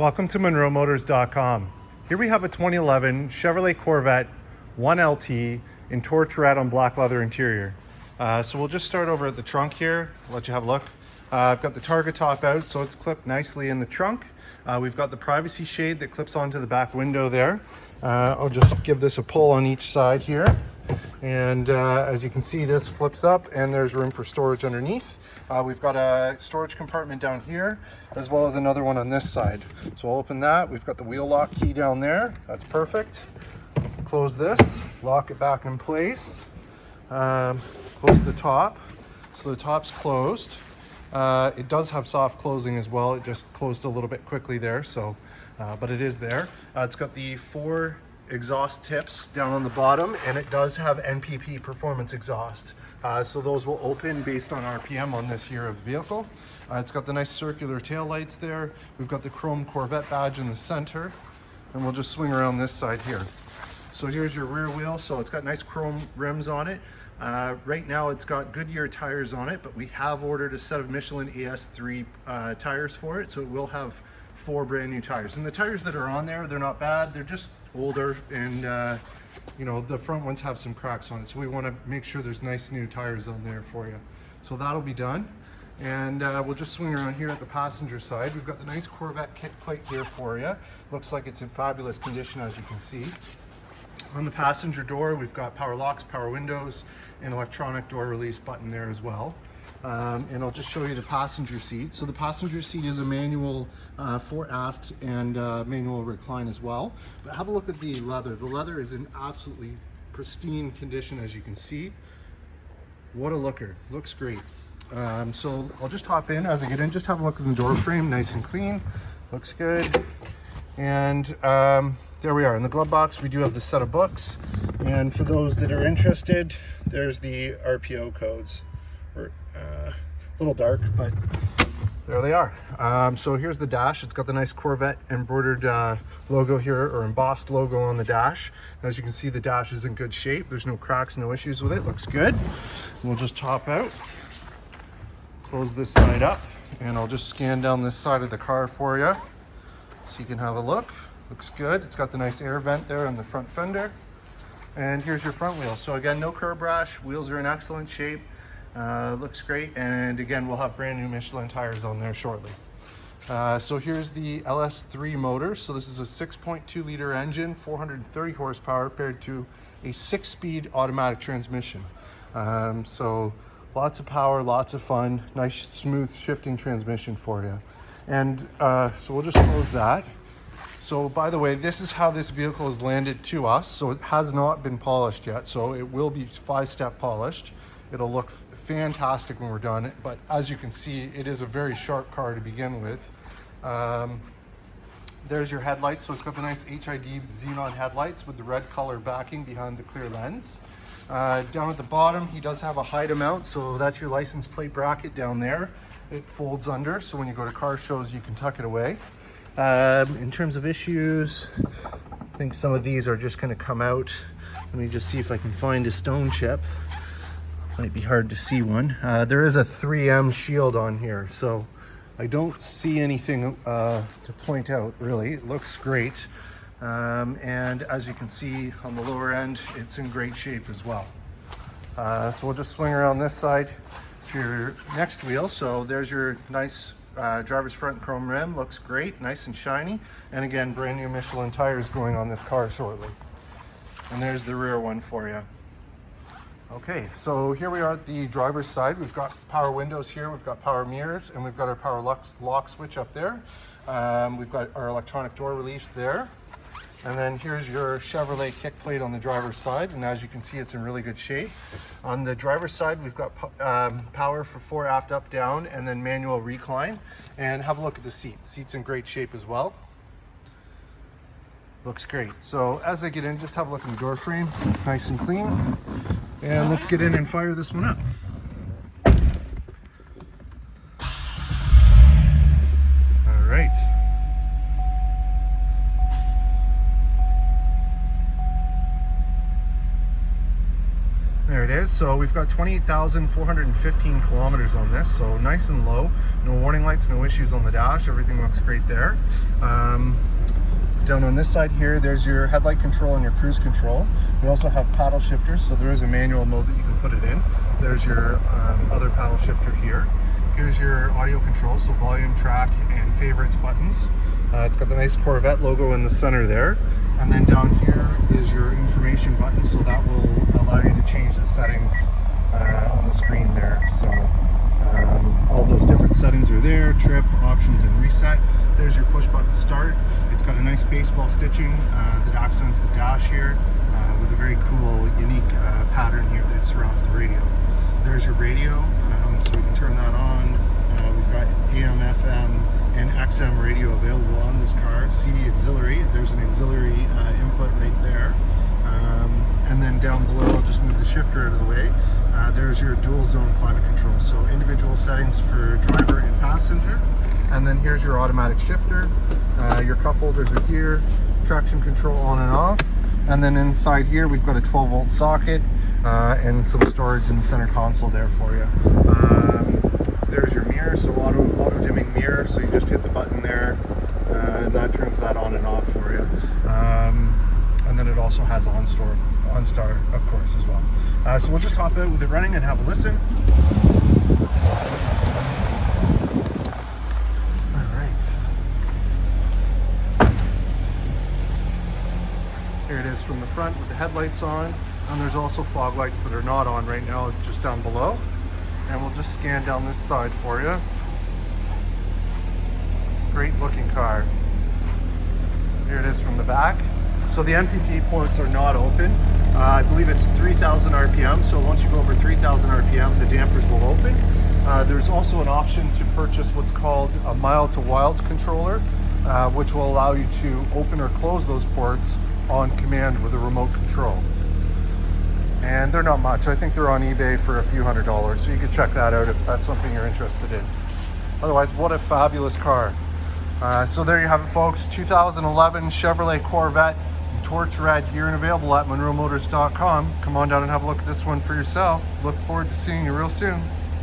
Welcome to MunroMotors.com. Here we have a 2011 Chevrolet Corvette 1LT in torch red on black leather interior. So we'll just start over at the trunk here, let you have a look. I've got the Targa top out, so it's clipped nicely in the trunk. We've got the privacy shade that clips onto the back window there. I'll just give this a pull on each side here. And as you can see, this flips up and there's room for storage underneath. We've got a storage compartment down here, as well as another one on this side. So I'll open that. We've got the wheel lock key down there. That's perfect. Close this, lock it back in place. Close the top. So the top's closed. It does have soft closing as well. It just closed a little bit quickly there, so but it is there. It's got the 4 exhaust tips down on the bottom, and it does have NPP performance exhaust. So those will open based on RPM on this year of vehicle. It's got the nice circular tail lights there. We've got the chrome Corvette badge in the center, and we'll just swing around this side here. So here's your rear wheel. So it's got nice chrome rims on it. Right now it's got Goodyear tires on it, but we have ordered a set of Michelin AS3 tires for it, so it will have 4 brand new tires. And the tires that are on there, they're not bad. They're just older, and you know, the front ones have some cracks on it, so we want to make sure there's nice new tires on there for you. So that'll be done, and we'll just swing around here at the passenger side. We've got the nice Corvette kick plate here for you. Looks like it's in fabulous condition, as you can see. On the passenger door, we've got power locks, power windows, and electronic door release button there as well. And I'll just show you the passenger seat. So the passenger seat is a manual fore aft and manual recline as well. But have a look at the leather. The leather is in absolutely pristine condition, as you can see. What a looker. Looks great. So I'll just hop in. As I get in, just have a look at the door frame. Nice and clean. Looks good. And there we are. In the glove box, we do have the set of books. And for those that are interested, there's the RPO codes. A little dark, but there they are. So here's the dash. It's got the nice Corvette embroidered logo here, or embossed logo on the dash. As you can see, the dash is in good shape. There's no cracks, no issues with it. Looks good. We'll just top out, close this side up, and I'll just scan down this side of the car for you so you can have a look. Looks good. It's got the nice air vent there on the front fender. And here's your front wheel. So again, no curb rash. Wheels are in excellent shape. Looks great, and again, we'll have brand new Michelin tires on there shortly. So here's the LS3 motor. So this is a 6.2 liter engine, 430 horsepower paired to a 6-speed automatic transmission. So lots of power, lots of fun, nice smooth shifting transmission for you. And so we'll just close that. So by the way, this is how this vehicle is landed to us. So it has not been polished yet, so it will be 5-step polished. It'll look fantastic when we're done, but as you can see, it is a very sharp car to begin with. There's your headlights. So it's got the nice HID xenon headlights with the red color backing behind the clear lens. Down at the bottom, he does have a height amount, so that's your license plate bracket down there. It folds under, so when you go to car shows, you can tuck it away. In terms of issues, I think some of these are just going to come out. Let me just see if I can find a stone chip. Might be hard to see one. There is a 3M shield on here, so I don't see anything to point out really. It looks great, and as you can see on the lower end, it's in great shape as well. So we'll just swing around this side to your next wheel. So there's your nice driver's front chrome rim. Looks great, nice and shiny, and again, brand new Michelin tires going on this car shortly. And there's the rear one for you. Okay, so here we are at the driver's side. We've got power windows here, we've got power mirrors, and we've got our power lock switch up there. We've got our electronic door release there. And then here's your Chevrolet kick plate on the driver's side, and as you can see, it's in really good shape. On the driver's side, we've got power for 4 aft, up, down, and then manual recline. And have a look at the seat. Seat's in great shape as well. Looks great. So as I get in, just have a look at the door frame, nice and clean. And let's get in and fire this one up. All right. There it is. So we've got 28,415 kilometers on this, so nice and low. No warning lights, no issues on the dash. Everything looks great there. Down on this side here, there's your headlight control and your cruise control. We also have paddle shifters, so there is a manual mode that you can put it in. There's your other paddle shifter here. Here's your audio controls, so volume, track, and favorites buttons. It's got the nice Corvette logo in the center there. And then down here is your information button, so that will allow you to change the settings on the screen there. So all those different settings are there, trip, options, and reset. There's your push button start. It's got a nice baseball stitching that accents the dash here with a very cool, unique pattern here that surrounds the radio. There's your radio, so we can turn that on. We've got AM, FM, and XM radio available on this car. CD auxiliary, there's an auxiliary input right there. And then down below, I'll just move the shifter out of the way. There's your dual zone climate control, so individual settings for driver and passenger. And then here's your automatic shifter. Your cup holders are here, traction control on and off. And then inside here, we've got a 12-volt socket and some storage in the center console there for you. There's your mirror, so auto dimming mirror, so you just hit the button there and that turns that on and off for you. And then it also has OnStar, of course, as well. So we'll just hop out with it running and have a listen. All right. Here it is from the front with the headlights on, and there's also fog lights that are not on right now, just down below. And we'll just scan down this side for you. Great looking car. Here it is from the back. So the NPP ports are not open. I believe it's 3,000 RPM, so once you go over 3,000 RPM, the dampers will open. There's also an option to purchase what's called a mild to wild controller, which will allow you to open or close those ports on command with a remote control. And they're not much. I think they're on eBay for a few $100s, so you can check that out if that's something you're interested in. Otherwise, what a fabulous car. So there you have it, folks. 2011 Chevrolet Corvette in torch red, here and available at munromotors.com. Come on down and have a look at this one for yourself. Look forward to seeing you real soon.